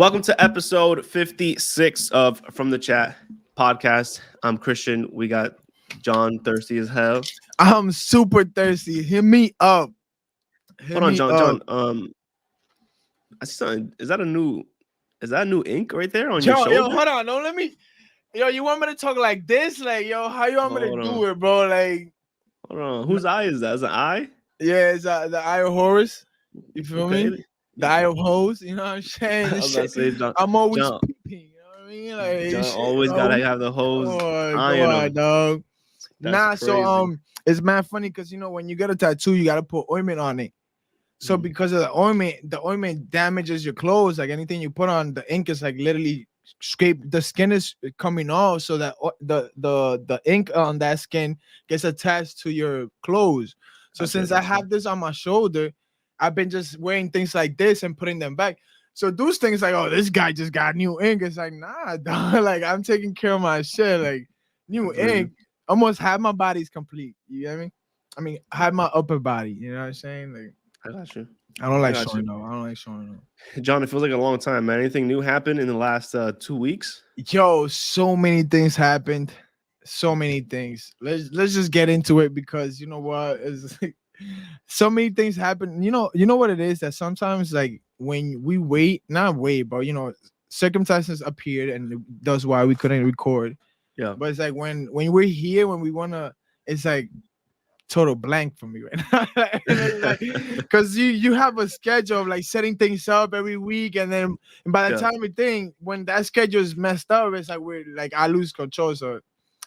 Welcome to episode 56 of From the Chat podcast. I'm Christian. We got John thirsty as hell. I'm super thirsty. Hit me up. Hold on, John. I see something. Is that a new ink right there on your shoulder? Yo, hold on. Don't let me. Yo, you want me to talk like this? Like, yo, how you want me to do it, bro? Like, hold on. Whose eye is that? Is it an eye? Yeah, it's the eye of Horus. You feel me? The eye of Hose. You know what I'm saying? I was about to say, John, I'm always John, peeping. You know what I mean? Like, John always gotta have the hose. Come on, dog. That's crazy. So it's mad funny because when you get a tattoo, you gotta put ointment on it. So because of the ointment damages your clothes. Like anything you put on, the ink is like literally scrape. The skin is coming off, so that the ink on that skin gets attached to your clothes. So since I have this on my shoulder, I've been just wearing things like this and putting them back. So those things like, oh, this guy just got new ink. It's like, nah, dog. Like I'm taking care of my shit. Like new ink, almost half my body's complete. You get me? I mean, half my upper body. You know what I'm saying? Like, I got you. I don't like showing though. I don't like showing though. John, it feels like a long time, man. Anything new happened in the last 2 weeks? Yo, so many things happened. So many things. Let's just get into it because you know what is like, so many things happen. You know what it is that sometimes like when we not wait, but circumstances appeared and that's why we couldn't record. Yeah. But it's like when we're here, when we wanna, it's like total blank for me right now. Because you have a schedule of like setting things up every week, and then by the time we think when that schedule is messed up, it's like I lose control. So,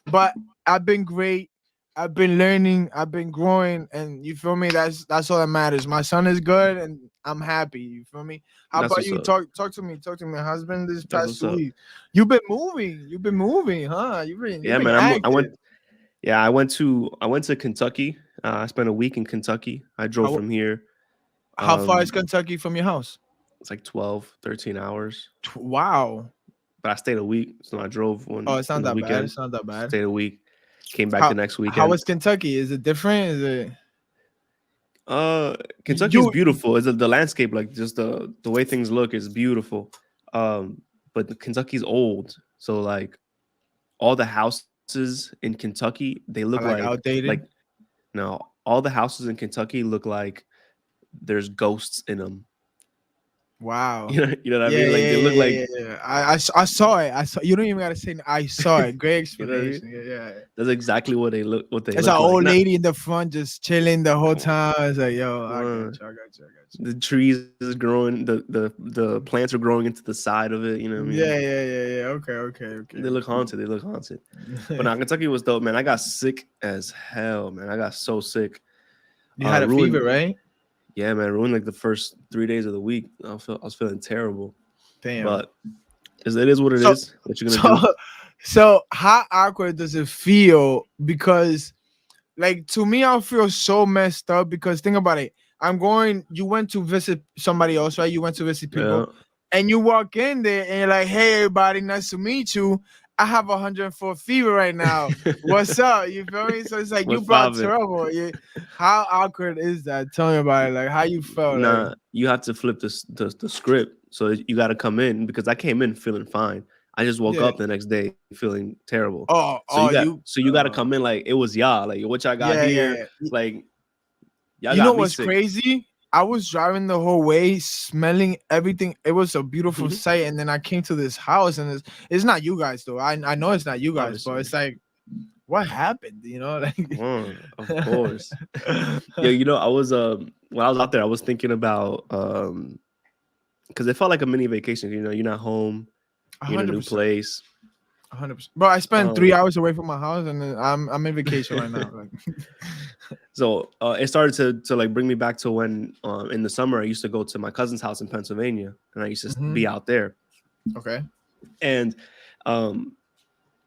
but I've been great. I've been learning. I've been growing, and you feel me. That's all that matters. My son is good, and I'm happy. You feel me? How about you? Talk to me. Talk to me. Husband, this past 2 weeks, you've been moving, huh? You've been man. I went to Kentucky. I spent a week in Kentucky. I drove from here. How far is Kentucky from your house? It's like 12, 13 hours. Wow. But I stayed a week, so I drove one. Oh, it's not that bad. It's not that bad. Stayed a week. Came back the next weekend. How was Kentucky? Is it different? Is it? Kentucky's beautiful. Is the landscape, like just the way things look is beautiful. But Kentucky's old, so like all the houses in Kentucky, they look like outdated. Like no, all the houses in Kentucky look like there's ghosts in them. Wow. You know what I mean? Like they look like. Yeah. I saw it. I saw. You don't even gotta say. I saw it. Great explanation. Yeah. That's exactly what they look. What they. It's an old lady in the front just chilling the whole time. It's like, yo, I got you. The trees is growing. The plants are growing into the side of it. You know what I mean? Yeah. Okay. They look haunted. But now Kentucky was dope, man. I got sick as hell, man. I got so sick. You had a fever, right? Yeah, man, ruined like the first 3 days of the week. I was feeling terrible. Damn. But it is what it is. What you gonna do? So how awkward does it feel? Because like to me, I feel so messed up because think about it. You went to visit somebody else, right? You went to visit people and you walk in there and you're like, hey everybody, nice to meet you. I have 104 fever right now. What's up? You feel me? So it's like you brought trouble. How awkward is that? Tell me about it. Like how you felt. Nah, you have to flip the script. So you got to come in because I came in feeling fine. I just woke up the next day feeling terrible. So you got to come in like it was y'all. Like what y'all got here. Yeah. Like y'all. You know what's crazy? I was driving the whole way, smelling everything. It was a beautiful sight, and then I came to this house, and it's not you guys though. I know it's not you guys, but it's like, what happened? Like, of course. Yeah, I was when I was out there, I was thinking about because it felt like a mini vacation. You're not home, you're in a new place. 100%. Bro, I spent 3 hours away from my house, and then I'm in vacation right now. Like. So it started to like bring me back to when in the summer I used to go to my cousin's house in Pennsylvania, and I used to be out there. Okay. And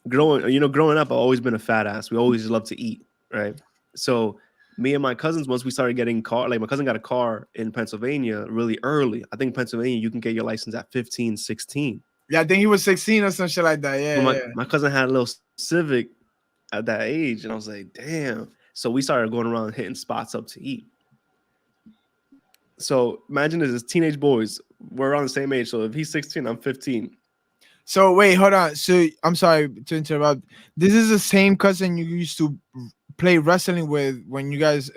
growing up, I've always been a fat ass. We always loved to eat, right? So me and my cousins, once we started getting my cousin got a car in Pennsylvania really early. I think Pennsylvania you can get your license at 15, 16. Yeah, I think he was 16 or some shit like that. Yeah, my cousin had a little Civic at that age, and I was like, damn. So we started going around hitting spots up to eat. So imagine this teenage boys we're on the same age. So if he's 16, I'm 15. So wait, hold on. So I'm sorry to interrupt. This is the same cousin you used to play wrestling with when you guys.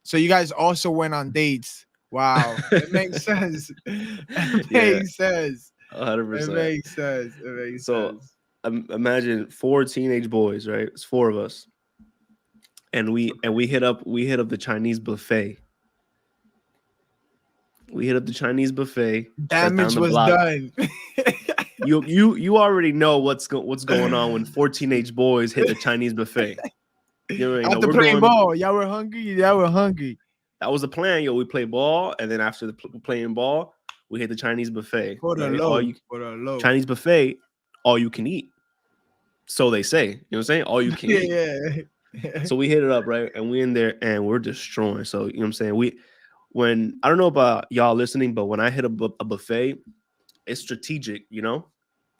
So you guys also went on dates. Wow, it makes sense. It Yeah, makes sense. It 100%. makes sense. It makes So sense. imagine 4 teenage boys, right? It's four of us, and we hit up the Chinese buffet. We hit up the Chinese buffet that's down Damage the was block. done. You already know what's going on when 4 teenage boys hit the Chinese buffet. You already know After we're playing going. ball, y'all were hungry. Y'all were hungry That was the plan, yo. We play ball, and then after playing ball, we hit the Chinese buffet. for the Right, low. For the low. Chinese buffet, all you can eat. So they say, you know what I'm saying? All you can eat. Yeah. So we hit it up, right? And we in there and we're destroying. So, you know what I'm saying? When I don't know about y'all listening, but when I hit a buffet, it's strategic, you know?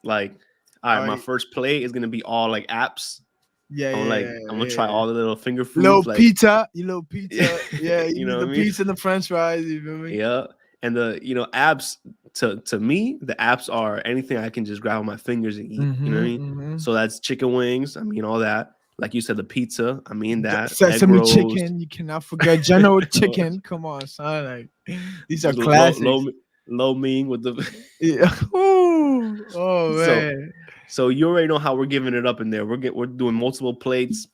Like, all right, Oh, my first plate is gonna be all like apps. yeah, I'm like, yeah, I'm gonna try yeah. all the little finger Little foods, like, pizza, you little pizza. Yeah, you you need know the what I mean? pizza and the French fries. You feel me? Yeah. And the apps to me, the apps are anything I can just grab with my fingers and eat. You know what I mean? Mm-hmm. So that's chicken wings. I mean all that. Like you said, the pizza. I mean that. Egg Sesame rolls. chicken. You cannot forget General Chicken. Come on, son. Like these are low, classics. low, low mean with the. Yeah. Ooh. Oh so man. so you already know how we're giving it up in there. We're doing multiple plates.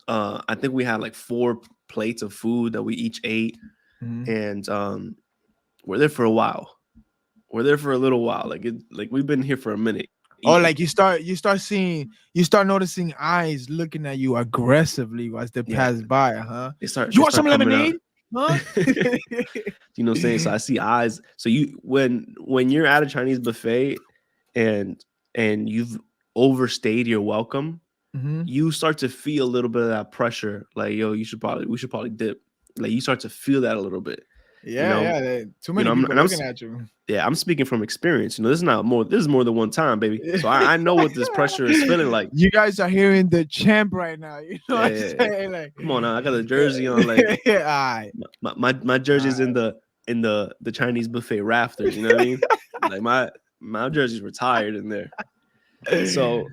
I think we had like 4 plates of food that we each ate, Mhm. and we're there for a while. We're there for a little while. Like we've been here for a minute Oh, eating. like you start noticing eyes looking at you aggressively as they Yeah, pass by, huh? they start You they want some start coming out. lemonade? Huh? You know what I'm saying? So I see eyes. So you when you're at a Chinese buffet and you've overstayed your welcome, Mhm. you start to feel a little bit of that pressure. Like, yo, we should probably dip. Like you start to feel that a little bit. You Yeah, know, yeah. Too many I'm people and I'm looking at you. yeah, I'm speaking from experience. You know, this is more than one time, baby. So I know what this pressure is feeling like. You guys are hearing the champ right now. You know what I'm Yeah, saying? Like, come on now, I got a jersey on. Like alright, my jersey's alright. in the Chinese buffet rafters. You know what I mean? Like my jersey's retired in there. So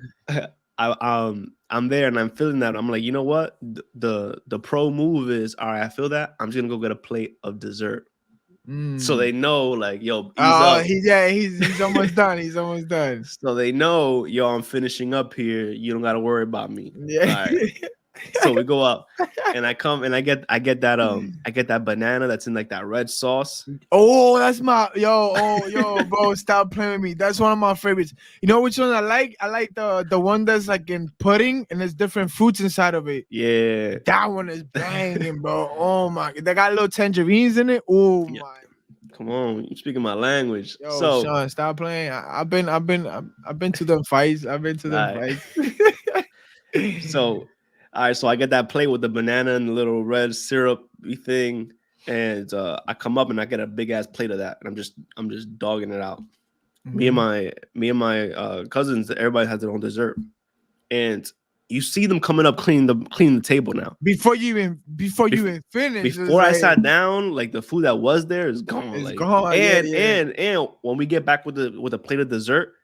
I'm there and I'm feeling that. I'm like, you know what? The pro move is, all right, I feel that. I'm just gonna go get a plate of dessert. So they know, like, yo, ease Oh, up. he's almost done. He's almost done. So they know, yo, I'm finishing up here. You don't gotta worry about me. All Yeah. right. So we go up and I come and I get that banana that's in like that red sauce. Oh, that's my yo. Oh, yo, bro, stop playing with me. That's one of my favorites. You know which one I like? I like the one that's like in pudding and there's different fruits inside of it. Yeah. That one is banging, bro. Oh my, they got little tangerines in it. Oh Yeah. my. Come on, you speaking my language. Yo, So Sean, stop playing. I've been to them fights. I've been to all them right. fights. So all right, so I get that plate with the banana and the little red syrup thing. And I come up and I get a big ass plate of that. And I'm just dogging it out. Mhm. Me and my cousins, everybody has their own dessert. And you see them coming up cleaning the table now. Before you even finish, it's Before I like sat down, like the food that was there is gone. it's Like gone. Yeah, yeah. and when we get back with a plate of dessert,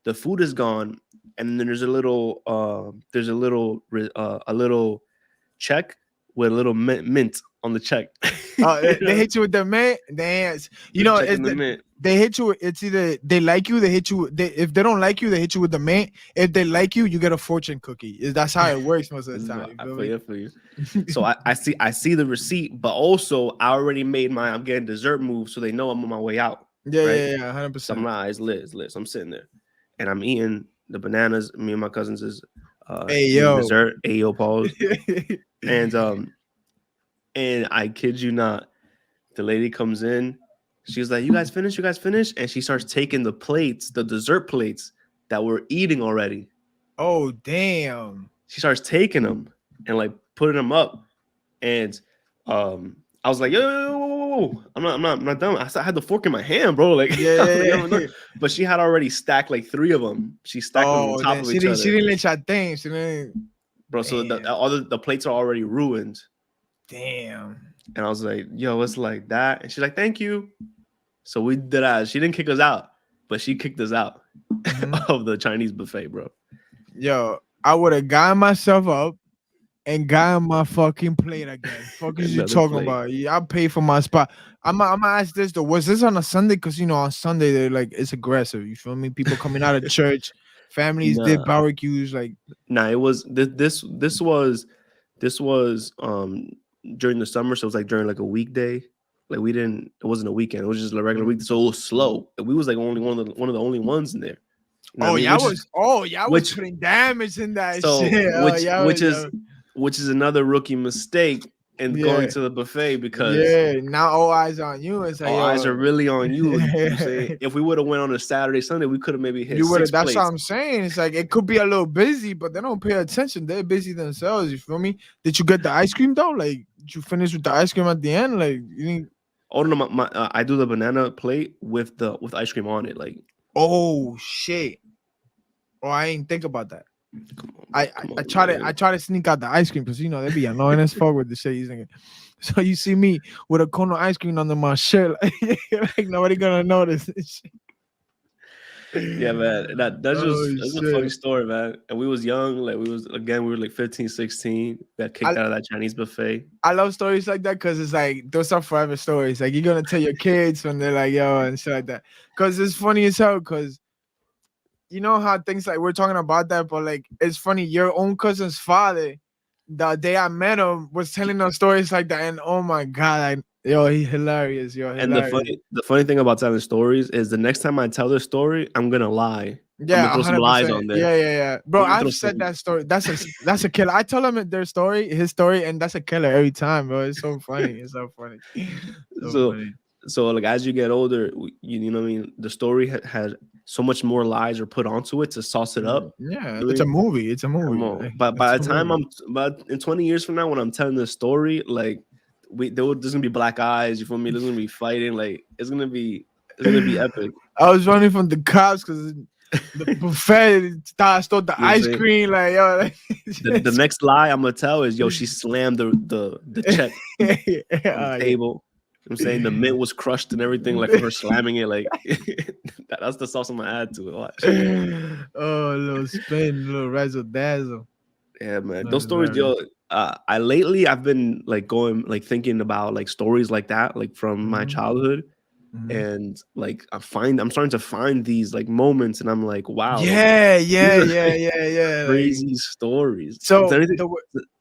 the food is gone, and then there's a little a little check with a little mint on the check. They, You they know? hit you with the man dance. You The know, check in the mint. they hit you. It's either they like you, they hit you. If they don't like you, they hit you with the man. If they like you, you get a fortune cookie. That's how it works most of the time. I You feel you, I feel feel you. me? So I see the receipt, but also I already made I'm getting dessert move, so they know I'm on my way out, Yeah, right? yeah, yeah, So I'm 100%. like, it's lit, it's lit. So I'm sitting there, and I'm eating the bananas. Me and my cousins is Hey eating yo. dessert. Ayo, pause. And I kid you not, the lady comes in. She's like, "You guys finish? You guys finish?" And she starts taking the plates, the dessert plates that we're eating already. Oh damn. She starts taking them and like putting them up. And I was like, yo, I'm not done. I had the fork in my hand, bro. Like, Yeah, I was like, yeah, yo, I'm yeah. not. But she had already stacked like 3 of them. She stacked them on Oh, top then of each she other, didn't let y'all think. She didn't. bro. So Damn. all the plates are already ruined. Damn. And I was like, yo, it's like that. And she's like, thank you. So we did that. She didn't kick us out, but she kicked us out Mhm. of the Chinese buffet, bro. Yo, I would have gotten myself up and gotten my fucking plate again. Fuck is you Another talking plate. about? Yeah, I paid for my spot. I'm gonna ask this though. Was this on a Sunday? Because you know on Sunday they're like it's aggressive. You feel me? People coming out of church, families did Nah, barbecues. Like, nah. It was this was during the summer, so it was like during like a weekday. Like we didn't. It wasn't a weekend. It was just a regular week. So it was slow. And we was like only one of the only ones in there. You know what I oh mean? yeah, I was Which putting damage in that so shit. Oh yeah, which is another rookie mistake in going yeah. to the buffet because Yeah, now all eyes on you. It's like all eyes yo, are really on you. You know what I'm saying? If we would have went on a Saturday, Sunday, we could have maybe hit you would have. six That's what plates. I'm saying. It's like it could be a little busy, but they don't pay attention. They're busy themselves. You feel me? Did you get the ice cream though? Like, did you finish with the ice cream at the end? Like, you didn't. Oh no, I do the banana plate with ice cream on it. Like, Oh shit! Oh, I ain't think about that. come I on, try to man. sneak out the ice cream because you know they be annoying as fuck with the shit you thinking. So you see me with a cone of ice cream under my shirt, like nobody gonna notice. Yeah, man. Oh That's a funny shit! story, man. And we was young, like we were like 15, 16. Got kicked I out of that Chinese buffet. I love stories like that because it's like those are forever stories. Like you're gonna tell your kids when they're like yo and shit like that. Because it's funny as hell. Because you know how things like we're talking about that, but like it's funny. Your own cousin's father, the day I met him, was telling us stories like that, and oh my god, yo, he hilarious, yo, And hilarious. the funny thing about telling stories is the next time I tell this story, I'm gonna lie. I'm gonna Yeah, throw some lies 100%. on there. Yeah, yeah, yeah, bro. I'm gonna I've throw said some. that story. That's a killer. I tell him their story, his story, and that's a killer every time, bro. It's so funny. It's so funny. So So funny. like as you get older, you know what I mean. The story has so much more lies are put onto it to sauce it up. Yeah, You know what I it's a mean? movie. It's a Come movie. on, Like, but it's by a the time movie. but in 20 years from now, when I'm telling this story, like there's gonna be black eyes. You feel me? There's gonna be fighting. Like it's gonna be epic. I was running from the cops because the buffet stole the You know what I'm ice saying? cream. Like, yo, like, The next lie I'm gonna tell is yo, she slammed the check on the yeah. table. You know what I'm saying the mint was crushed and everything, like from her slamming it. Like that's the sauce I'm gonna add to it. Watch. Oh, a little spin, a little razzle dazzle. Yeah, man. That's Those stories, hilarious. yo. I've been like going like thinking about like stories like that, like from my Mhm, childhood, mhm. and like I'm starting to find these like moments, and I'm like, wow, like Yeah, these yeah, are yeah, like yeah, yeah. Like, crazy stories. so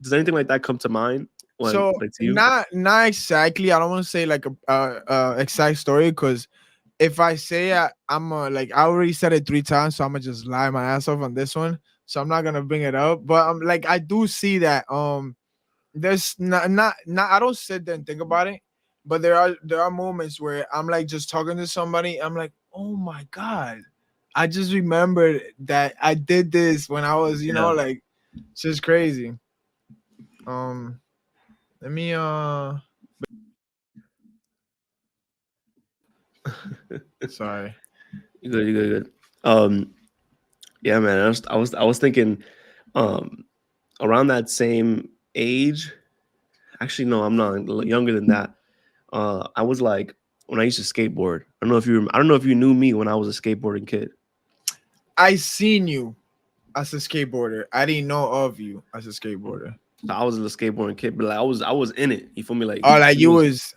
Does anything like that come to mind when so like to you? not exactly. I don't want to say like a exact story because if I say I'm like I already said it 3 times, so I'm gonna just lie my ass off on this one. So I'm not gonna bring it up. But I'm like I do see that there's not I don't sit there and think about it, but there are moments where I'm like just talking to somebody. I'm like, oh my god, I just remembered that I did this when I was Yeah. like it's just crazy. Um, let me sorry. You good, you good, you good. Yeah, man. I was thinking, um, around that same age. Actually, no, I'm not. Younger than that. I was like when I used to skateboard. I don't know if you knew me when I was a skateboarding kid. I seen you as a skateboarder. I didn't know of you as a skateboarder. So I was a skateboarding kid, but like I was in it. You feel me? Like Oh, like you we was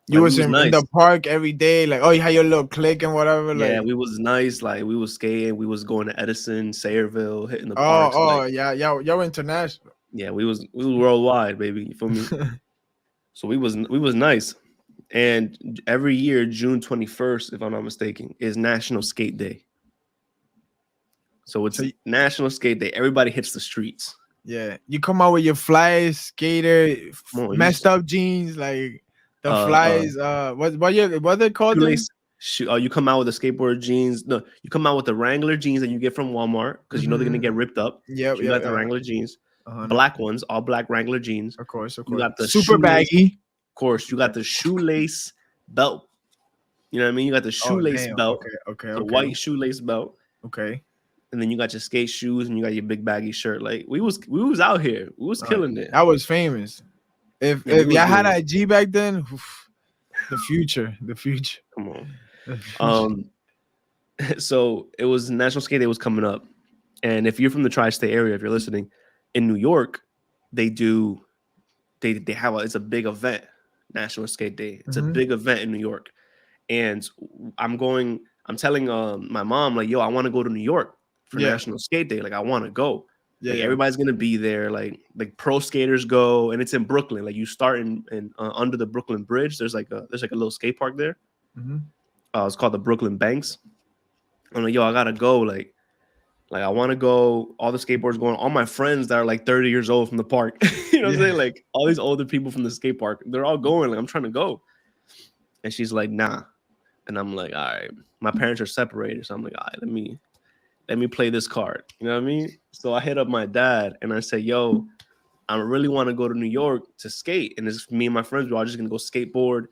was in the nice. park every day. Like, oh, you had your little click and whatever. Yeah, Like, we was nice. Like we was skating. We was going to Edison, Sayreville, hitting the oh, parks. oh, Like yeah, yeah, y'all international. yeah, we was worldwide, baby. You feel me? So we was nice. And every year, June 21st, if I'm not mistaken, is National Skate Day. So So it's National Skate Day. Everybody hits the streets. yeah, you come out with your flies, skater, Come on, messed up jeans, like the uh uh flies. What they called them? shoelace you come out with the skateboard jeans. No, you come out with the Wrangler jeans that you get from Walmart because you know they're gonna get Mm-hmm. ripped up. Yep, So you yep, got the yep. Wrangler jeans, 100. black ones, all black Wrangler jeans. Of course, of You course. got the Super shoelace, baggy. of course. You got the shoelace belt. You know what I mean? You got the Oh shoelace damn. belt, Okay, okay, the okay, white shoelace belt, okay. and then you got your skate shoes and you got your big baggy shirt. Like we was out here. We was killing it. That was famous. Yeah, we If was y'all had doing it. a G back then, oof, the future, the future. Come on. Um, so it was National Skate Day was coming up, and if you're from the tri-state area, if you're listening, in New York, they do they have it's a big event, National Skate Day. It's a big event in New York, and I'm telling my mom like, yo, I want to go to New York for National Skate Day. Like, I want to go. Like everybody's gonna be there. Like pro skaters go, and it's in Brooklyn. Like you start in under the Brooklyn Bridge. There's like a little skate park there. It's called the Brooklyn Banks. I'm like, yo, I gotta go. Like I want to go. All the skateboards going. All my friends that are like 30 years old from the park. You know what I'm saying? Like all these older people from the skate park. They're all going. Like I'm trying to go. And she's like, nah. And I'm like, all right. My parents are separated, so I'm like, all right, let me play this card. You know what I mean? So I hit up my dad and I say, yo, I really want to go to New York to skate. And it's me and my friends, we're all just gonna go skateboard.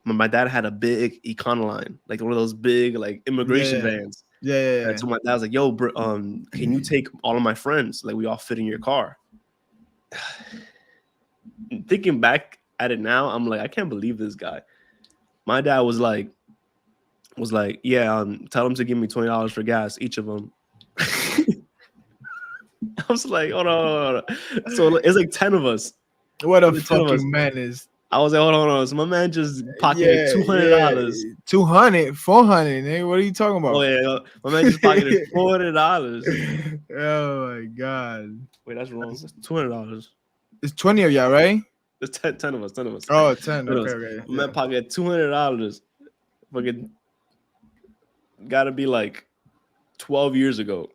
My dad had a big Econoline, like one of those big like immigration vans. Yeah. So my dad was like, yo, can you take all of my friends? Like we all fit in your car. Thinking back at it now, I'm like, I can't believe this guy. My dad was like, yeah, tell them to give me $20 for gas, each of them. I was like, hold on. So it's like 10 of us. What a fucking menace. I was like, hold on. So my man just pocketed $200. 200, 400, nigga. What are you talking about? Oh yeah, my man just pocketed $400. Oh my god. Wait, that's wrong. It's $200. It's 20 of y'all, right? There's 10 of us. 10 of us. Oh, 10. Okay. My man pocketed $200. Fucking gotta be like 12 years ago.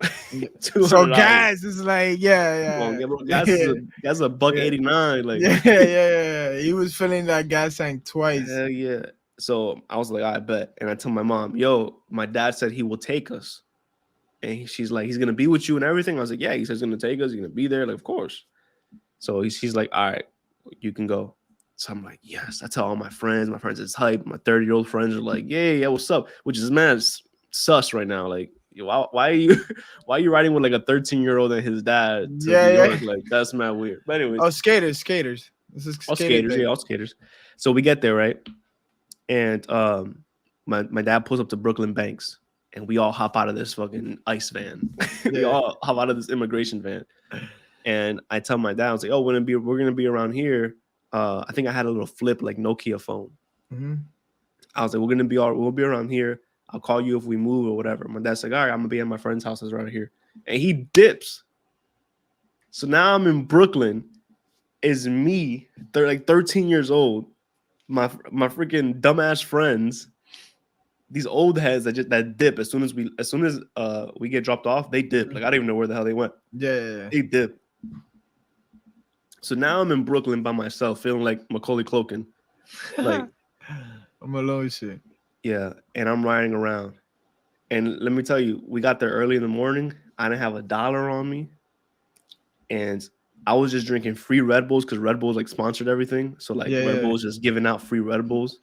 So gas is like, gas is $1.89. Like yeah. He was filling that gas tank twice. Hell yeah. So I was like, I bet. And I tell my mom, yo, my dad said he will take us. And she's like, he's gonna be with you and everything. I was like, yeah, he says he's gonna take us, he's gonna be there. Like, of course. So she's like, all right, you can go. So I'm like, yes. I tell all my friends is hype. My 30-year-old friends are like, yeah, what's up? Which is sus right now. Like, why are you riding with like a 13-year-old and his dad to New York? Like, that's mad weird. But anyways. Oh, skaters. This is all skaters. So we get there, right? And my dad pulls up to Brooklyn Banks and we all hop out of this fucking ICE van. We all hop out of this immigration van. And I tell my dad, I was like, oh, we're gonna be around here. I think I had a little flip like Nokia phone. I was like, we'll be around here. I'll call you if we move or whatever. My dad's like, all right, I'm gonna be at my friend's house right here. And he dips. So now I'm in Brooklyn. Is me, they're like 13 years old. My freaking dumbass friends, these old heads that dip as soon as we get dropped off, they dip. Like I don't even know where the hell they went. Yeah. They dip. So now I'm in Brooklyn by myself, feeling like Macaulay Culkin. Like I'm alone shit. Yeah, and I'm riding around. And let me tell you, we got there early in the morning. I didn't have $1 on me. And I was just drinking free Red Bulls because Red Bulls like sponsored everything. So like Red Bulls just giving out free Red Bulls.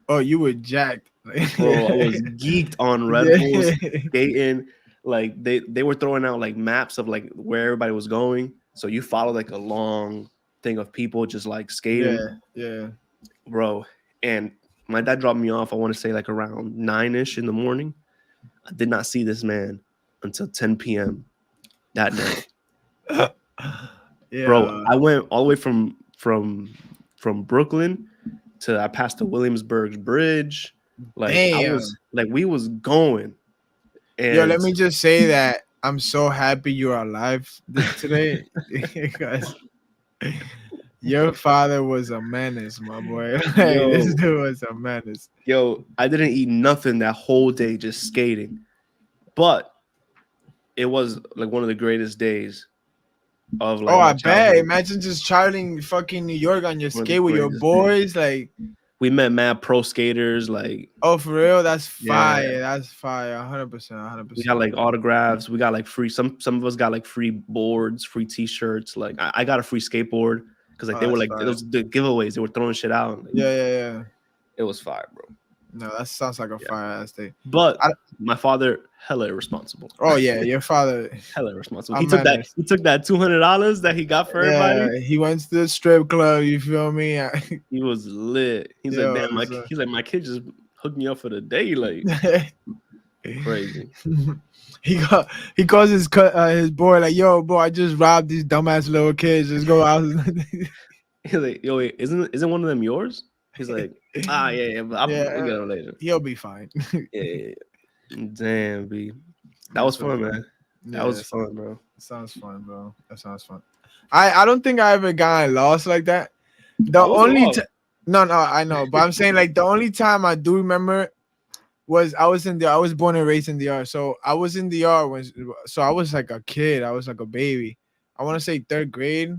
Oh, you were jacked. Bro, I was geeked on Red Bulls, skating. Like they were throwing out like maps of like where everybody was going. So you follow like a long thing of people just like skating. Yeah. Bro. And my dad dropped me off, I want to say like around 9-ish in the morning. I did not see this man until 10 p.m. that night. Bro, I went all the way from Brooklyn to I passed the Williamsburg Bridge. Like we was going. And yo, let me just say that I'm so happy you're alive today because your father was a menace, my boy. This dude was a menace. Yo, I didn't eat nothing that whole day, just skating. But it was like one of the greatest days of like. Oh, I bet. Imagine just traveling fucking New York on your skate with your boys. Like we met mad pro skaters. Like, oh, for real? That's fire. Yeah. That's fire. 100%. We got like autographs. We got like free. Some of us got like free boards, free T-shirts. Like I got a free skateboard. Because like they were like it was the giveaways, they were throwing shit out. Like, yeah. It was fire, bro. No, that sounds like a fire ass day. But my father, hella irresponsible. Oh yeah, your father, hella irresponsible. He took that $200 that he got for everybody. He went to the strip club. You feel me? He was lit. He's like, damn, my kid just hook me up for the day, like crazy. He calls his boy like, yo, bro, I just robbed these dumbass little kids. Just go out. He's like, yo, wait, isn't one of them yours? He's like, yeah, but we'll Yeah, get him later. he'll be fine. Yeah. Damn, B. That was That's so fun, funny. man. That Yeah, was fun, bro. that sounds fun, bro. That sounds fun. I don't think I ever got lost like that. The I wasn't only lost. no, I know, but I'm saying like the only time I do remember was I was born and raised in the R. So I was in the R so I was like a kid. I was like a baby. I want to say third grade,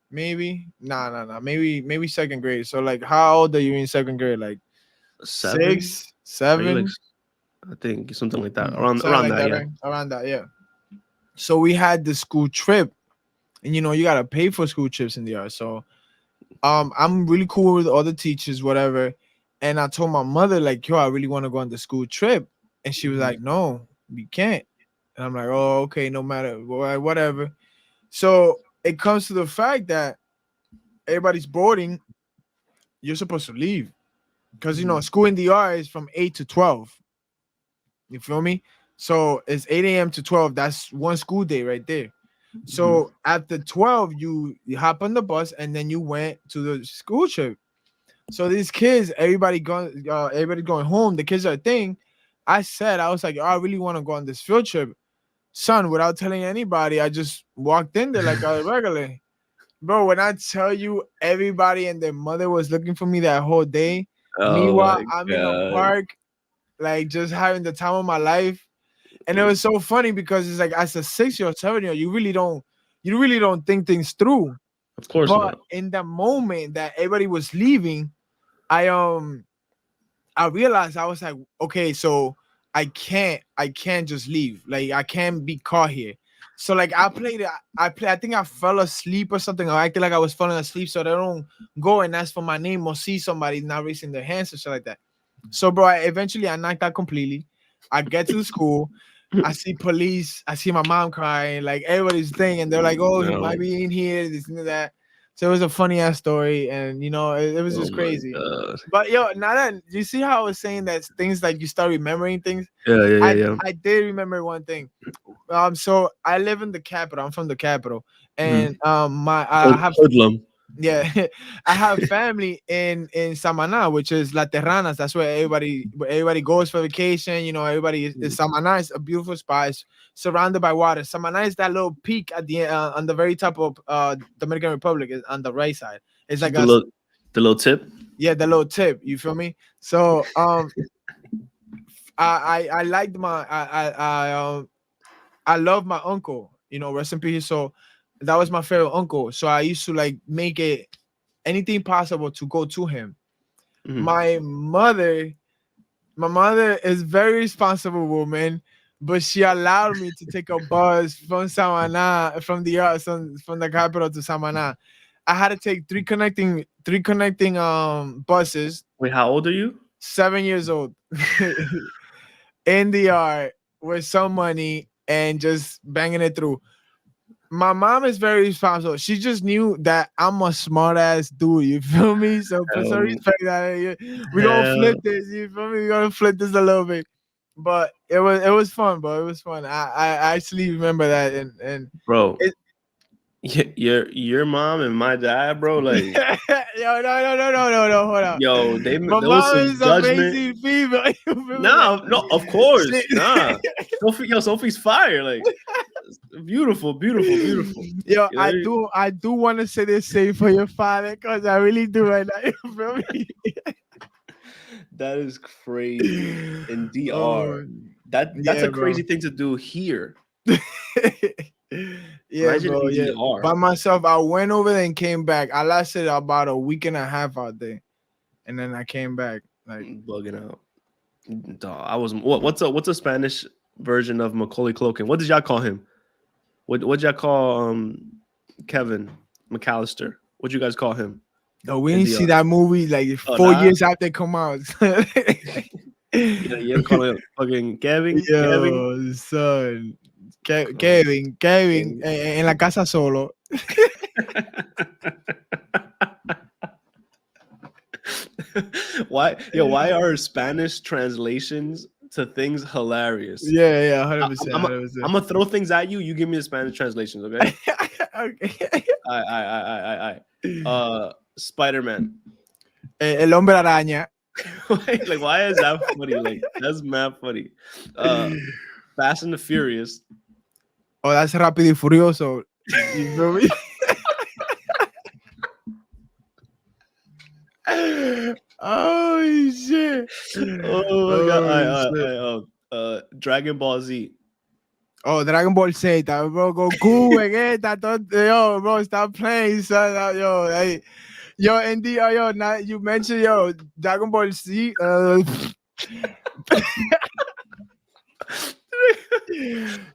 maybe. Nah. Maybe second grade. So like, how old are you in second grade? Like 7? 6, Are you like? 7, I think something like that. something Around like that, that, yeah. right? Around that, yeah. So we had the school trip, and you gotta pay for school trips in the R. So I'm really cool with all the teachers, whatever. And I told my mother, like, yo, I really want to go on the school trip. And she was Mhm. like, no, we can't. And I'm like, oh, okay, no matter whatever. So it comes to the fact that everybody's boarding, you're supposed to leave. Because school in the R is from 8 to 12. You feel me? So it's 8 a.m. to 12. That's one school day right there. So after 12, you hop on the bus and then you went to the school trip. So these kids, everybody going home. The kids are a thing. I was like, oh, I really want to go on this field trip, son. Without telling anybody, I just walked in there like a regular, bro. When I tell you, everybody and their mother was looking for me that whole day. Oh Meanwhile, my I'm in a god. park, like just having the time of my life. And it was so funny because it's like as a 6-year or 7-year, you really don't think things through. Of course But not. in the moment that everybody was leaving, I I realized I was like, okay, so I can't just leave. Like I can't be caught here. So like I think I fell asleep or something. I acted like I was falling asleep so they don't go and ask for my name or see somebody not raising their hands or shit like that. So bro, eventually I knocked out completely. I get to the school, I see police, I see my mom crying, like everybody's thing, and they're like, oh, he No. might be in here, this and that. So it was a funny ass story, and it was Oh just my crazy. god. But yo, now that you see how I was saying that things like you start remembering things, Yeah. I did remember one thing. So I live in the capital. I'm from the capital, and I have Hoodlum. yeah, I have family in Samaná, which is La Terranas. That's where everybody goes for vacation. Everybody is Samaná is a beautiful spot. It's surrounded by water. Samaná is that little peak at the on the very top of Dominican Republic, is on the right side. It's like The little tip. yeah, the little tip. You feel me? So I liked I love my uncle. Rest in peace. So that was my favorite uncle. So I used to like make it anything possible to go to him. Mhm. My mother is very responsible woman, but she allowed me to take a bus from Samana, from the capital to Samana. I had to take three connecting buses. Wait, how old are you? 7 years old in the yard with some money and just banging it through. My mom is very responsible. She just knew that I'm a smart ass dude. You feel me? So put some Hell, respect on it. We gonna hell flip this. You feel me? We gonna flip this a little bit. But it was fun, bro. It was fun. I actually remember that and bro. it, Your mom and my dad, bro. Like, yo, no, hold on. yo, My there was mom some is judgment. amazing female. You feel me? Like, Nah, no, of course, she, nah. Sophie's fire. Like, beautiful, beautiful, beautiful. yo, You I know? do I do want to say the same for your father because I really do right now. You feel me? That is crazy. In DR, Oh that's yeah, a bro. crazy thing to do here. Yeah, Imagine bro. in Yeah. By DR. myself, I went over there and came back. I lasted about a week and a half out there, and then I came back. Like, Bugging out. Dawg, I was what's a Spanish version of Macaulay Culkin? What did y'all call him? What y'all call Kevin McAllister? What'd you guys call him oh, we in didn't DR? see that movie like Oh, 4 years after it come out. you didn't call him fucking Kevin. Yo, son. Oh, Kevin, Kevin. en la casa solo. Why are Spanish translations to things hilarious? Yeah, I, 100%, I'm 100%. gonna throw things at you. You give me the Spanish translations, okay? Okay. Spider-Man. El hombre araña. Like, why is that funny? Like, that's mad funny. Fast and the Furious. Oh, that's Rápido y Furioso. You feel me? Oh shit! Oh my god! Dragon Ball Z. Oh, Dragon Ball Z, bro. Goku, Vegeta, todo. Yo, bro, stop playing, son. Yo, hey, yo, and yo, now you mentioned yo Dragon Ball Z.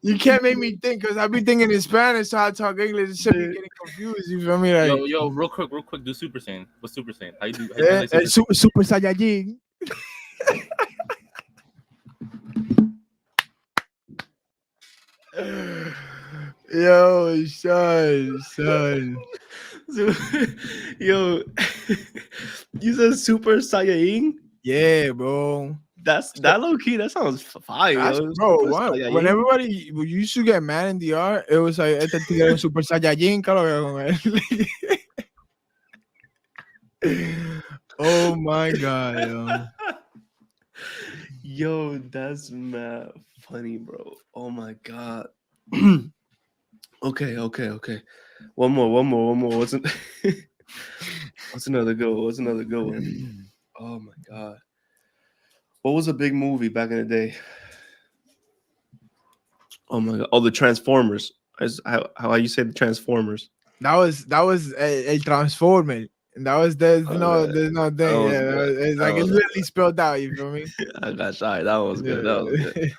You can't make me think because I be thinking in Spanish, so I talk English. It should be getting confused. You feel me? Like, yo, real quick, do Super Saiyan. What's Super Saiyan? How you translate Super Saiyan? Super Saiyajin. Yo, son. Yo, you said Super Saiyan? Yeah, bro. That low key. That sounds fire, yo. Bro. Super What? Saiyan. When everybody used to get mad in the art, it was like este tigre Super Saiyajin, oh my god, yo. Yo, that's mad funny, bro. Oh my god. Okay. One more. What's another good? What's another good one? Oh my god. What was a big movie back in the day? Oh my god. Oh, the Transformers. How you say the Transformers? That was a Transformer. And that was there's no thing. It's like it's literally spelled out. You feel me? I got shy. That was good. That was good.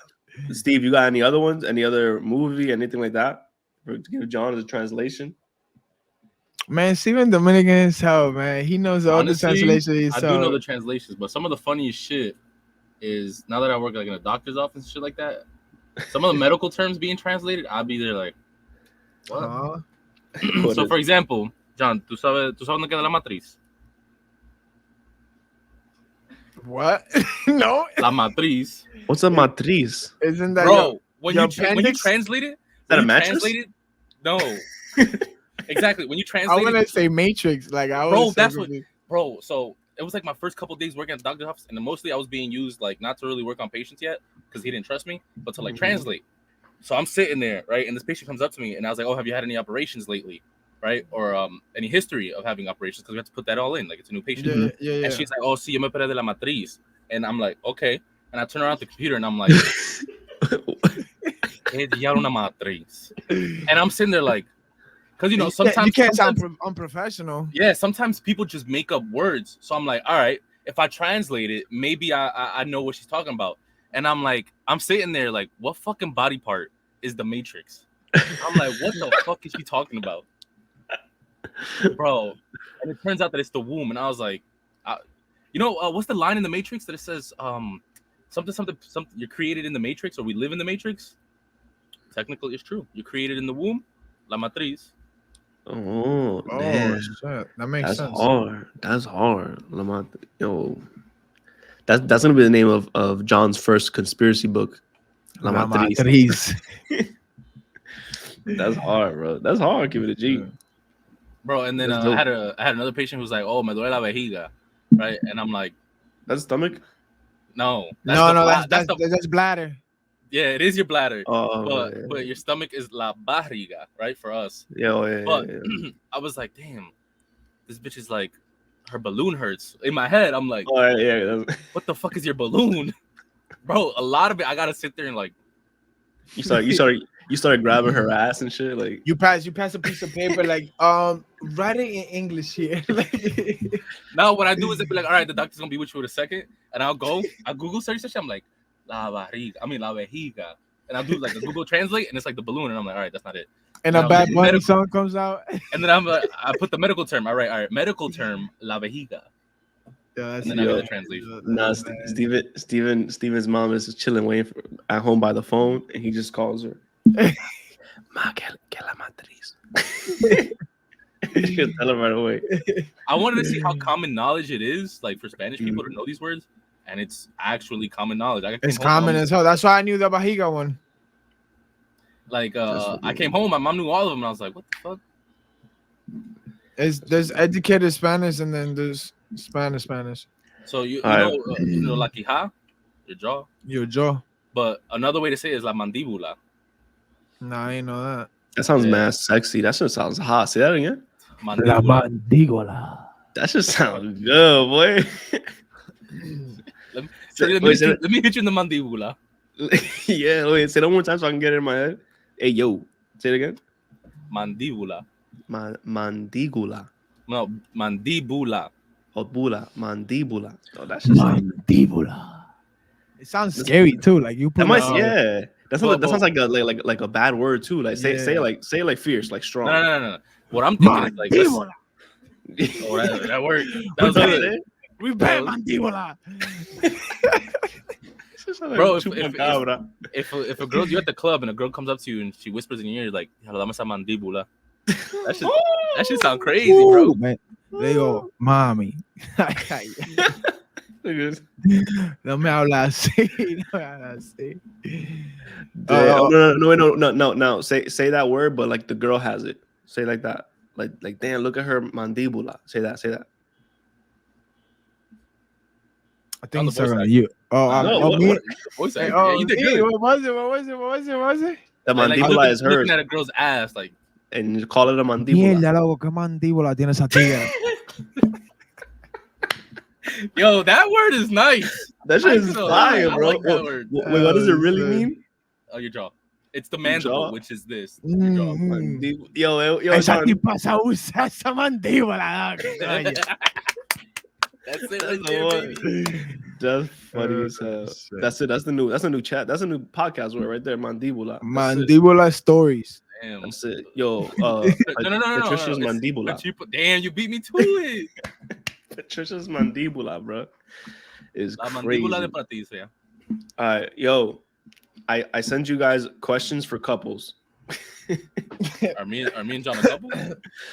Steve, you got any other ones? Any other movie? Anything like that? To give John as a translation. Man, Steven Dominican is hell, man. He knows all the translations. I do know the translations, but some of the funniest shit is now that I work like in a doctor's office and shit like that. Some of the medical terms being translated, I'll be there like, what? So, for example, John, ¿tú sabes dónde queda la matriz? What? No. La matriz. What's a matriz? Isn't that bro? When you translate it, is that a mattress? No. Exactly. When you translate, I want to say matrix. Like I bro, that's what, bro. So it was like my first couple of days working at the doctor's office, and mostly I was being used like not to really work on patients yet because he didn't trust me, but to like translate. So I'm sitting there, right, and this patient comes up to me, and I was like, "Oh, have you had any operations lately, right? Or any history of having operations? Because we have to put that all in, like it's a new patient." Yeah. And she's like, "Oh, sí, yo me operé de la matriz," and I'm like, "Okay," and I turn around the computer, and I'm like, "¿Qué diablo una matriz?" And I'm sitting there like, because you know sometimes you can't sound unprofessional. Yeah, sometimes people just make up words. So I'm like, all right, if I translate it, maybe I know what she's talking about. And I'm like, I'm sitting there like, what fucking body part is the Matrix? I'm like, what the fuck is she talking about, bro? And it turns out that it's the womb. And I was like, what's the line in the Matrix that it says something you're created in the Matrix, or we live in the Matrix? Technically, it's true. You're created in the womb, la matriz. Oh man, shit. That makes sense. That's hard. Yo, that's gonna be the name of John's first conspiracy book. La Matriz. That's hard, bro. That's hard. Give it a G, bro. And then I had another patient who was like, "Oh, me duele la vejiga," right? And I'm like, "That's stomach." No, that's bladder. Yeah, it is your bladder, but your stomach is la barriga, right? For us. Yeah. I was like, damn, this bitch is like, her balloon hurts. In my head, I'm like, what the fuck is your balloon, bro? A lot of it, I gotta sit there and like, you started grabbing her ass and shit. Like you pass a piece of paper, like write it in English here. Now what I do is I be like, all right, the doctor's gonna be with you in a second, and I Google search that shit. I'm like, la vejiga, and I'll do like a Google Translate, and it's like the balloon, and I'm like, all right, that's not it. And a Bad Bunny song comes out, and then I'm like, I put the medical term. All right, medical term, la vejiga. Yeah, that's and then I get the translation. Nah, Steven's mom is chilling, waiting at home by the phone, and he just calls her. Ma, que la matriz. You tell him right away. I wanted to see how common knowledge it is, like for Spanish people to know these words, and it's actually common knowledge. It's common as hell. That's why I knew the Bajiga one. Like, I came home, my mom knew all of them, and I was like, what the fuck? There's educated Spanish, and then there's Spanish. So you know, la quija, your jaw. Your jaw. But another way to say it is la mandíbula. Nah, I ain't know that. That sounds mad sexy. That shit sounds hot. Say that again. La mandíbula. That should sound good, boy. Let me hit you in the mandíbula. Yeah, wait, say that one more time so I can get it in my head. Hey, yo, say it again. Mandíbula. Mandíbula. No, mandíbula. Bula. Mandíbula. Oh, that shit mandíbula. It sounds scary too. Like you put. Yeah. That sounds like a bad word too. Like say it like fierce, like strong. No. What I'm thinking is like. Oh, that worked. That was good. We bet mandíbula. Bro, if a girl, you're at the club and a girl comes up to you and she whispers in your ear like "Hablamos a mandíbula," that should sound crazy, bro. Man. They go, mommy. No me hablas así. No. Say that word, but like the girl has it. Say like that. Like damn, look at her mandíbula. Say that. I think it's around you. Me? You did good. What was it? The mandíbula is hers. Looking at a girl's ass, like, and you call it a mandíbula. Mierda, loco, qué mandíbula tiene esa tigre. Yo, that word is nice. That shit is fire, bro. Like that word. Wait, what does it really mean? Oh, your jaw. It's the mandible, which is this. Yo, esa tipa se usa esa mandíbula. That's it. Baby. That's funny as hell. That's it. That's the new chat. That's a new podcast word right there. Mandíbula. Mandíbula stories. Damn. That's it. Yo, no. Patricia's mandíbula. Damn, you beat me to it. Patricia's mandíbula, bro, is La crazy. mandíbula de Patricia. All right, yo, I send you guys questions for couples. Are me and John a couple?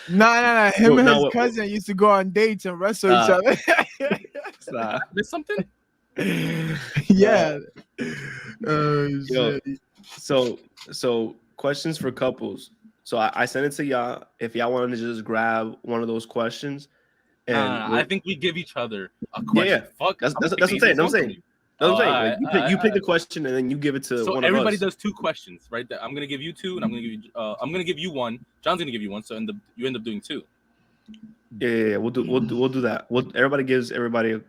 No. Him and his cousin used to go on dates and wrestle each other. There's something? Yeah. Yo, so questions for couples. So I sent it to y'all. If y'all wanted to just grab one of those questions, and I think we give each other a question. Yeah. Fuck. That's what I'm saying. I'm saying. Like, you pick the question and then you give it to one of us. So everybody does two questions, right? I'm gonna give you two, and I'm gonna give you one. John's gonna give you one, so you end up doing two. Yeah. We'll do that. Everybody gives everybody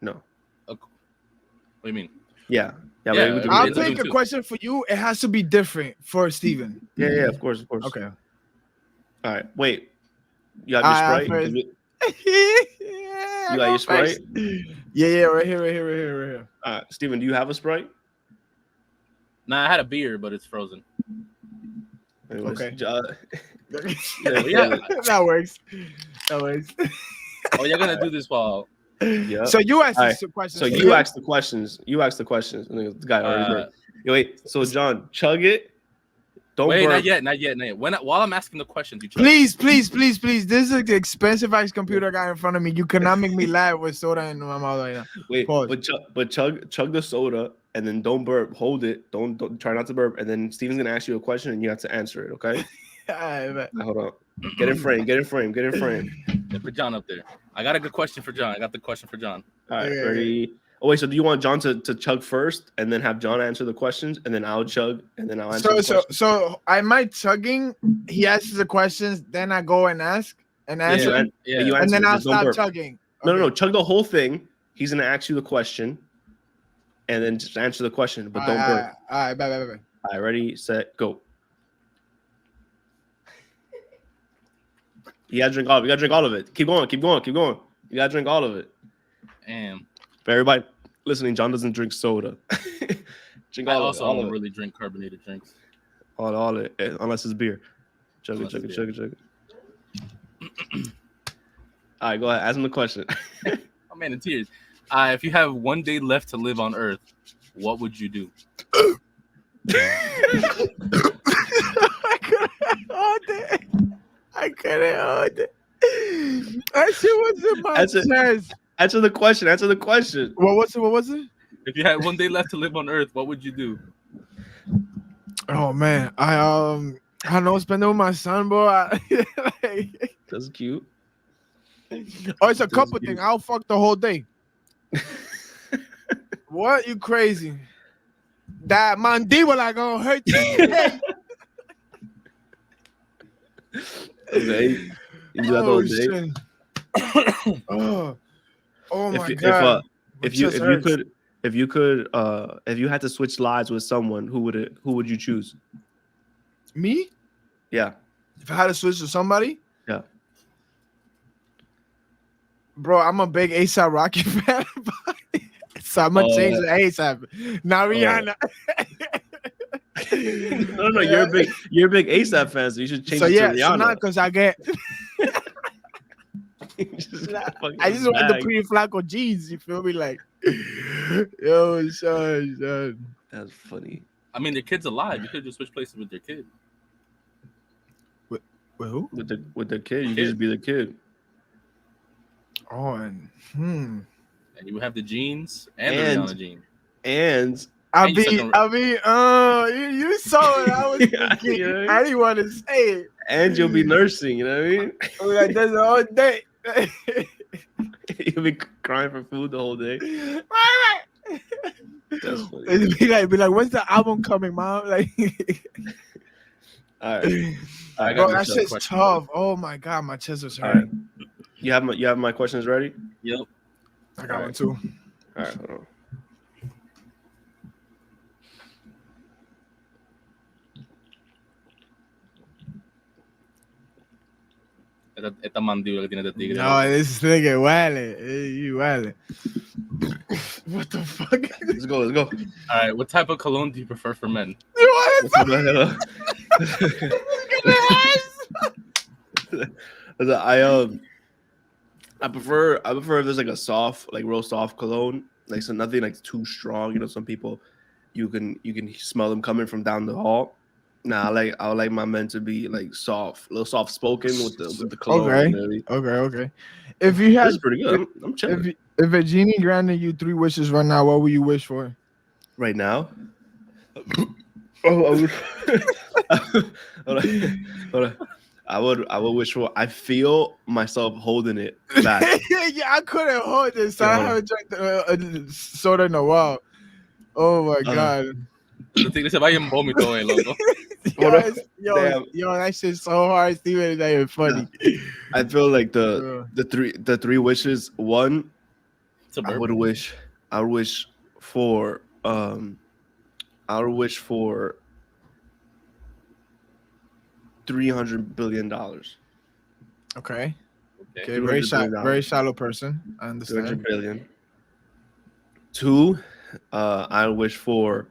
no. What do you mean? Yeah. I'll take a question for you. It has to be different for Steven. Yeah. Of course. Okay. All right. Wait. You got your Sprite? You got your Sprite? Yeah. Right here. Steven, do you have a Sprite? Nah, I had a beer, but it's frozen. Anyways, okay. Yeah. That works. Oh, you're gonna do this while. Yeah. So you asked the questions. So you asked the questions. And the guy already did. Wait. So John, chug it. Don't wait. burp. Not yet. While I'm asking the questions, you chug. Please. This is an expensive ass computer guy in front of me. You cannot make me laugh with soda in my mouth right now. Wait. Pause. But chug the soda and then don't burp. Hold it. Don't try not to burp. And then Steven's gonna ask you a question and you have to answer it. Okay. Right, hold on. Get in frame. Yeah, put John up there. I got a good question for John. All right, ready? Oh wait, so do you want John to chug first and then have John answer the questions and then I'll chug and then I'll answer the questions? So am I chugging? He asks the questions, then I go and ask and answer. Yeah. And then I'll stop chugging. Okay. No, chug the whole thing. He's gonna ask you the question and then just answer the question, but don't burp. All right, bye. All right, ready, set, go. You gotta drink all of it. Keep going. You gotta drink all of it. Damn. For everybody listening, John doesn't drink soda. I also don't really drink carbonated drinks. All it, unless it's beer. Chug it. All right, go ahead. Ask him the question. I'm in tears. If you have one day left to live on Earth, what would you do? All day. I couldn't hold it. That shit was in my chest. Answer the question. Answer the question. What was it? What was it? If you had one day left to live on Earth, what would you do? Oh man, I know spending with my son, bro. That's cute. Oh, it's a couple thing. I'll fuck the whole day. What? You crazy? That mandíbula gonna hurt you. Okay. You do that the whole day. Oh my god. If you had to switch lives with someone, who would you choose? Me? Yeah. If I had to switch to somebody? Yeah. Bro, I'm a big A$AP Rocky fan. So I'm gonna change the A$AP. Not Rihanna. No, you're a big A$AP fan, so you should change it to Rihanna. So not because I get I just want the pretty flaco jeans. You feel me? Like, yo, son. That's funny. I mean, the kid's alive. You could just switch places with your kid. With who? With the kid, you just be the kid. Oh, and you would have the jeans and the Rihanna jeans. And you saw it. I was thinking, I didn't want to say it. And you'll be nursing, you know what I mean? Like, that's the whole day. You'll be crying for food the whole day. That's funny. Be like, when's the album coming, mom? Like, all right. Bro, that shit's tough. Oh my god, my chest was hurting. Right. You have my questions ready? Yep. I got one too. All right, hold on. Esta mandíbula que tiene de tigre. No, this nigga wale. You wale. What the fuck? Let's go. All right, what type of cologne do you prefer for men? I prefer if there's like a soft, like real soft cologne, like so nothing like too strong. You know, some people you can smell them coming from down the hall. Nah, I like my men to be like soft, a little soft spoken with the cologne. Okay. Really. Okay. If you had, that's pretty good. I'm chilling. If a genie granted you 3 wishes right now, what would you wish for? Right now? Hold on. I would wish for. I feel myself holding it back. Yeah, I couldn't hold it, so I haven't drank the soda in a while. Oh my god. Se vaya en vómito, loco. Yo, that shit's so hard, Steven. It's not even funny. I feel like the three wishes. One, I would wish for $300 billion. Okay. Very shallow person. I understand. 300 billion. 2, I wish for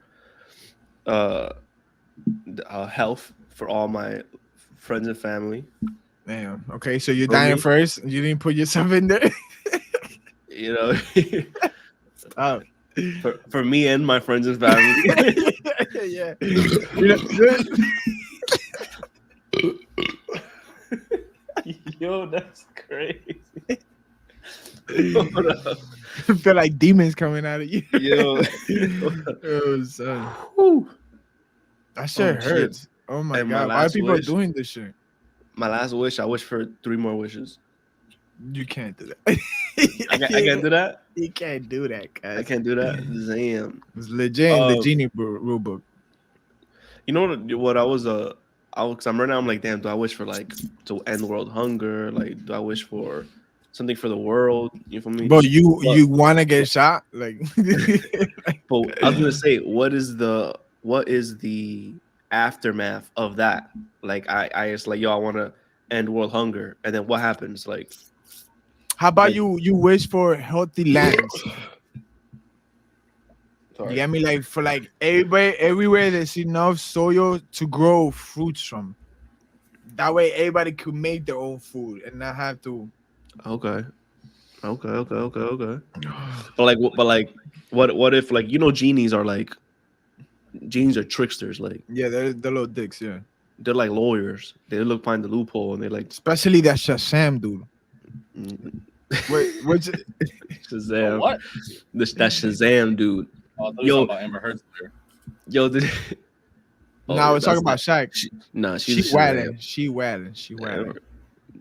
health for all my friends and family. Damn. Okay, so you're dying first. You didn't put yourself in there. You know, Stop. For me and my friends and family. Yeah. Yo, that's crazy. I feel like demons coming out of you. Yo. Oh, son. That shit hurts. Shit. Oh my god. Why are people doing this shit? My last wish, I wish for 3 more wishes. You can't do that. I can't do that? You can't do that, guys. I can't do that. Damn. It's legit in the genie rule book. You know what I was I'm right now, I'm like, damn, do I wish for like to end world hunger? Like, do I wish for something for the world? You feel me? But you want to get shot? Like, but I was gonna say, what is the aftermath of that? Like, I just like, yo, I want to end world hunger, and then what happens? Like, how about you wish for healthy lands? Sorry. You get me? Like, for like everywhere there's enough soil to grow fruits from. That way everybody could make their own food and not have to. Okay. But what if, like, you know, genies are tricksters, like. Yeah, they're little dicks, yeah. they're like lawyers. They look find the loophole and they like Especially that Shazam dude. Wait, what's it? Shazam. What? That Shazam dude. Oh, I thought you Yo. were talking about Amber Heard's there. Yo, did Nah, we're talking about Shaq. She's She wildin'. She wildin'. She wildin'.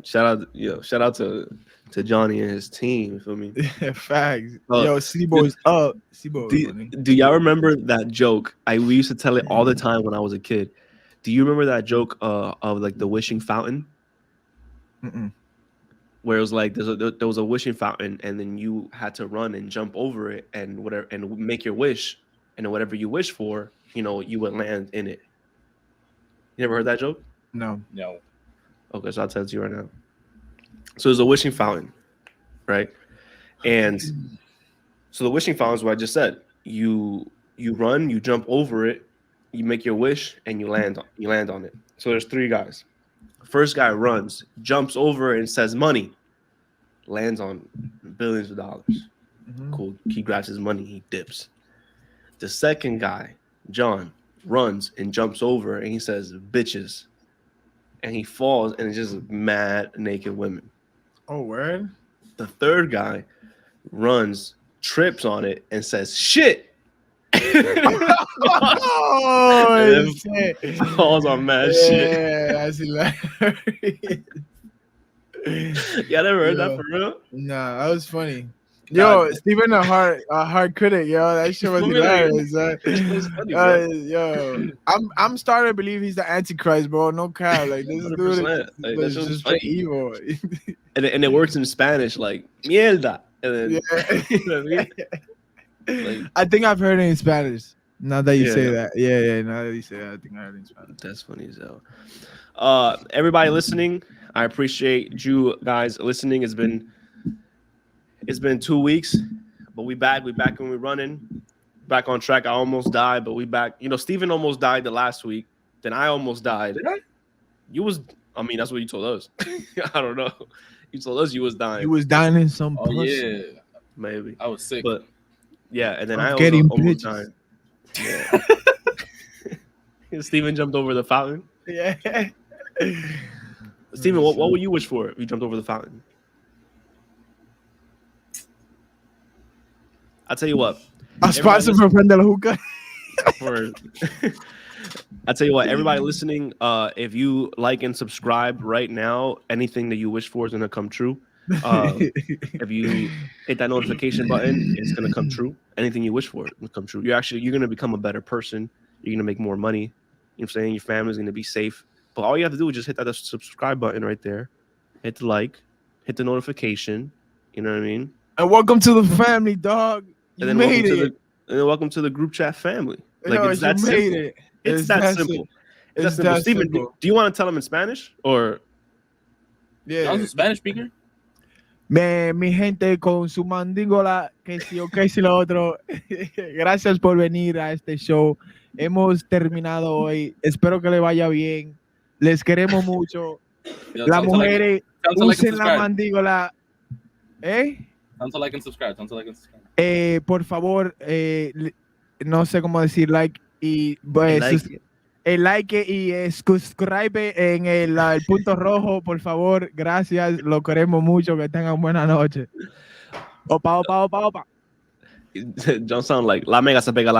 Shout out to Johnny and his team. You feel me? Facts. Yo, C-Boy's up. C-Boy. Do y'all remember that joke? We used to tell it all the time when I was a kid. Do you remember that joke of like the wishing fountain? Mm-mm. Where it was like there was a wishing fountain, and then you had to run and jump over it and whatever and make your wish, and whatever you wish for, you would land in it. You never heard that joke? No. Okay, so I'll tell it to you right now. So there's a wishing fountain, right? And so the wishing fountain is what I just said. You run, you jump over it, you make your wish, and you land on it. So there's 3 guys. First guy runs, jumps over and says money, lands on billions of dollars. Mm-hmm. Cool. He grabs his money, he dips. The second guy, John, runs and jumps over and he says bitches, and he falls and it's just mad naked women. Oh, word. The third guy runs, trips on it, and says shit. Oh, shit. Falls on mad shit. Yeah, that's hilarious. Y'all never heard that for real? Nah, that was funny. Yo, Steven a hard critic, yo. That shit was hilarious. Yo, I'm starting to believe he's the Antichrist, bro. No cap. Like this dude is just straight evil. and it works in Spanish, like mierda. And then, you know what I mean? Like, I think I've heard it in Spanish. Now that you say that, yeah. Now that you say that, I think I heard it in Spanish. That's funny as hell. Everybody listening, I appreciate you guys listening. It's been 2 weeks, but we back and we're running. Back on track. I almost died, but we back. Steven almost died the last week. Then I almost died. Did I? That's what you told us. I don't know. You told us you was dying. You was dying in some yeah. Maybe. I was sick. But yeah, and then I almost died. Yeah. Steven jumped over the fountain. Yeah. Steven, what would you wish for if you jumped over the fountain? I'll tell you what. A sponsor for Prende la Hookah. I'll tell you what, everybody listening, if you like and subscribe right now, anything that you wish for is going to come true. If you hit that notification button, it's going to come true. Anything you wish for will come true. You're going to become a better person. You're going to make more money. You know what I'm saying? Your family's going to be safe. But all you have to do is just hit that subscribe button right there. Hit the like. Hit the notification. You know what I mean? And welcome to the family, dog. You made it. And then welcome to the group chat family. Like, Yo, it's that simple. It's that simple. It's that simple. Steven, do you want to tell them in Spanish or? Yeah. I was a Spanish speaker. Mi gente con su mandígola, que si o que si lo otro. Gracias por venir a este show. Hemos terminado hoy. Espero que le vaya bien. Les queremos mucho. Las mujeres usen la mandígola. Tanto like and subscribe. Por favor, no sé cómo decir like y like y subscribe en el punto rojo, por favor. Gracias, lo queremos mucho. Que tengan buena noche. Opa. Don't sound like la mega se pega.